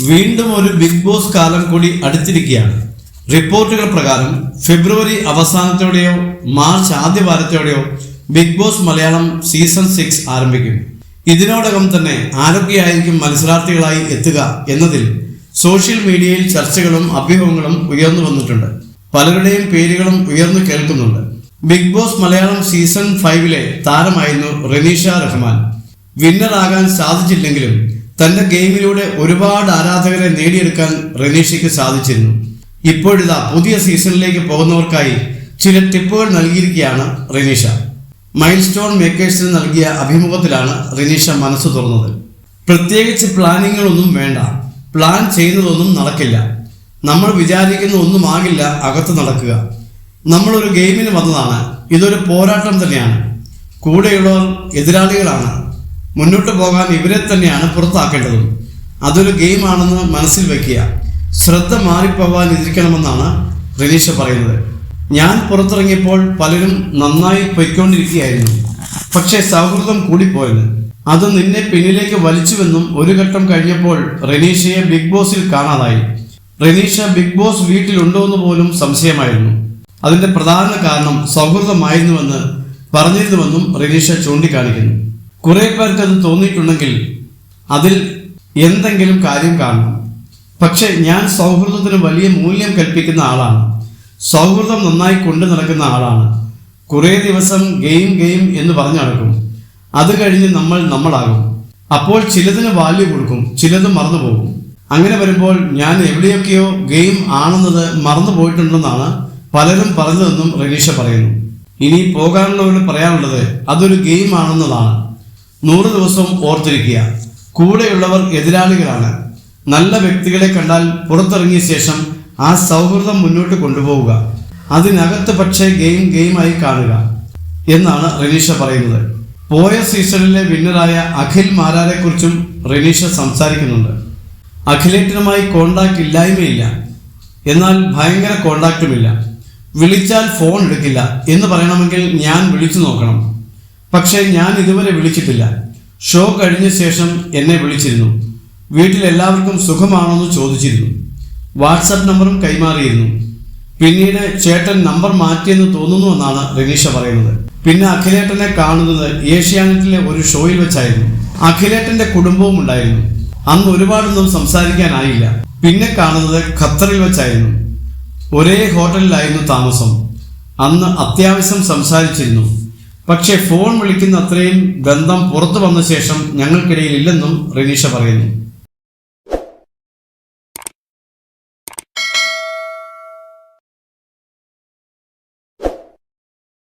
വീണ്ടും ഒരു big boss കാലം കൂടി അടുത്തിരിക്കുകയാണ്. റിപ്പോർട്ടുകൾ പ്രകാരം ഫെബ്രുവരി അവസാനത്തോടെയോ മാർച്ച് ആദ്യവാരത്തോടെയോ ബിഗ് ബോസ് മലയാളം സീസൺ 6 ആരംഭിക്കും. ഇതിനോടകം തന്നെ ആരൊക്കെയായിരിക്കും മത്സരാർത്ഥികളായി എത്തുക എന്നതിൽ സോഷ്യൽ മീഡിയയിൽ ചർച്ചകളും അഭ്യൂഹങ്ങളും ഉയർന്നു വന്നിട്ടുണ്ട്. പലരുടെയും പേരുകളും ഉയർന്നു കേൾക്കുന്നുണ്ട്. ബിഗ് ബോസ് മലയാളം സീസൺ 5 താരമായിരുന്നു റെനീഷ റഹ്മാൻ. വിന്നറാകാൻ സാധിച്ചില്ലെങ്കിലും തന്റെ ഗെയിമിലൂടെ ഒരുപാട് ആരാധകരെ നേടിയെടുക്കാൻ റെനീഷയ്ക്ക് സാധിച്ചിരുന്നു. ഇപ്പോഴിതാ പുതിയ സീസണിലേക്ക് പോകുന്നവർക്കായി ചില ടിപ്പുകൾ നൽകിയിരിക്കുകയാണ് റെനീഷ. മൈൽ സ്റ്റോൺ മേക്കേഴ്സിന് നൽകിയ അഭിമുഖത്തിലാണ് റെനീഷ മനസ്സ് തുറന്നത്. പ്രത്യേകിച്ച് പ്ലാനിങ്ങുകളൊന്നും വേണ്ട, പ്ലാൻ ചെയ്യുന്നതൊന്നും നടക്കില്ല, നമ്മൾ വിചാരിക്കുന്ന ഒന്നും ആകില്ല അകത്ത് നടക്കുക. നമ്മളൊരു ഗെയിമിന് വന്നതാണ്, ഇതൊരു പോരാട്ടം തന്നെയാണ്. കൂടെയുള്ളവർ എതിരാളികളാണ്, മുന്നോട്ട് പോകാൻ ഇവരെ തന്നെയാണ് പുറത്താക്കേണ്ടതും. അതൊരു ഗെയിമാണെന്ന് മനസ്സിൽ വയ്ക്കുക, ശ്രദ്ധ മാറിപ്പോവാനിരിക്കണമെന്നാണ് റെനീഷ പറയുന്നത്. ഞാൻ പുറത്തിറങ്ങിയപ്പോൾ പലരും നന്നായി പൊയ്ക്കൊണ്ടിരിക്കുകയായിരുന്നു, പക്ഷേ സൗഹൃദം കൂടിപ്പോയെന്ന്. അത് നിന്നെ പിന്നിലേക്ക് വലിച്ചുവെന്നും ഒരു ഘട്ടം കഴിഞ്ഞപ്പോൾ റെനീഷയെ ബിഗ് ബോസിൽ കാണാതായി. റെനീഷ ബിഗ് ബോസ് വീട്ടിലുണ്ടോ എന്ന് പോലും സംശയമായിരുന്നു. അതിന്റെ പ്രധാന കാരണം സൗഹൃദമായിരുന്നുവെന്ന് പറഞ്ഞിരുന്നുവെന്നും റെനീഷ ചൂണ്ടിക്കാണിക്കുന്നു. കുറെ പേർക്ക് അത് തോന്നിയിട്ടുണ്ടെങ്കിൽ അതിൽ എന്തെങ്കിലും കാര്യം കാണണം. പക്ഷെ ഞാൻ സൗഹൃദത്തിന് വലിയ മൂല്യം കൽപ്പിക്കുന്ന ആളാണ്, സൗഹൃദം നന്നായി കൊണ്ടു നടക്കുന്ന ആളാണ്. കുറേ ദിവസം ഗെയിം എന്ന് പറഞ്ഞു നടക്കും, അത് കഴിഞ്ഞ് നമ്മളാകും. അപ്പോൾ ചിലതിന് വാല്യൂ കൊടുക്കും, ചിലത് മറന്നുപോകും. അങ്ങനെ വരുമ്പോൾ ഞാൻ എവിടെയൊക്കെയോ ഗെയിം ആണെന്നത് മറന്നു പോയിട്ടുണ്ടെന്നാണ് പലരും പറഞ്ഞതെന്നും റെനീഷ പറയുന്നു. ഇനി പോകാനുള്ളവരോട് പറയാനുള്ളത് അതൊരു ഗെയിം ആണെന്നതാണ്. 100 ദിവസം ഓർത്തിരിക്കുക, കൂടെയുള്ളവർ എതിരാളികളാണ്. നല്ല വ്യക്തികളെ കണ്ടാൽ പുറത്തിറങ്ങിയ ശേഷം ആ സൗഹൃദം മുന്നോട്ട് കൊണ്ടുപോവുക, അതിനകത്ത് പക്ഷേ ഗെയിമായി കാണുക എന്നാണ് റെനീഷ പറയുന്നത്. പോയ സീസണിലെ വിന്നറായ അഖിൽ മാരാരെക്കുറിച്ചും റെനീഷ സംസാരിക്കുന്നുണ്ട്. അഖിലേട്ടനുമായി കോണ്ടാക്ട് ഇല്ലായ്മയില്ല, എന്നാൽ ഭയങ്കര കോണ്ടാക്റ്റുമില്ല. വിളിച്ചാൽ ഫോൺ എടുക്കില്ല എന്ന് പറയണമെങ്കിൽ ഞാൻ വിളിച്ചു നോക്കണം. പക്ഷേ ഞാൻ ഇതുവരെ വിളിച്ചിട്ടില്ല. ഷോ കഴിഞ്ഞ ശേഷം എന്നെ വിളിച്ചിരുന്നു, വീട്ടിലെല്ലാവർക്കും സുഖമാണോന്ന് ചോദിച്ചിരുന്നു. വാട്സാപ്പ് നമ്പറും കൈമാറിയിരുന്നു. പിന്നീട് ചേട്ടൻ നമ്പർ മാറ്റിയെന്ന് തോന്നുന്നുവെന്നാണ് റെനീഷ പറയുന്നത്. പിന്നെ അഖിലേട്ടനെ കാണുന്നത് ഏഷ്യാനെറ്റിലെ ഒരു ഷോയിൽ വെച്ചായിരുന്നു. അഖിലേട്ടന്റെ കുടുംബവും ഉണ്ടായിരുന്നു. അന്ന് ഒരുപാടൊന്നും സംസാരിക്കാനായില്ല. പിന്നെ കാണുന്നത് ഖത്തറിൽ വെച്ചായിരുന്നു. ഒരേ ഹോട്ടലിലായിരുന്നു താമസം. അന്ന് അത്യാവശ്യം സംസാരിച്ചിരുന്നു. പക്ഷേ ഫോൺ വിളിക്കുന്ന അത്രയും ബന്ധം പുറത്തു വന്ന ശേഷം ഞങ്ങൾക്കിടയിൽ ഇല്ലെന്നും റെനീഷ പറയുന്നു.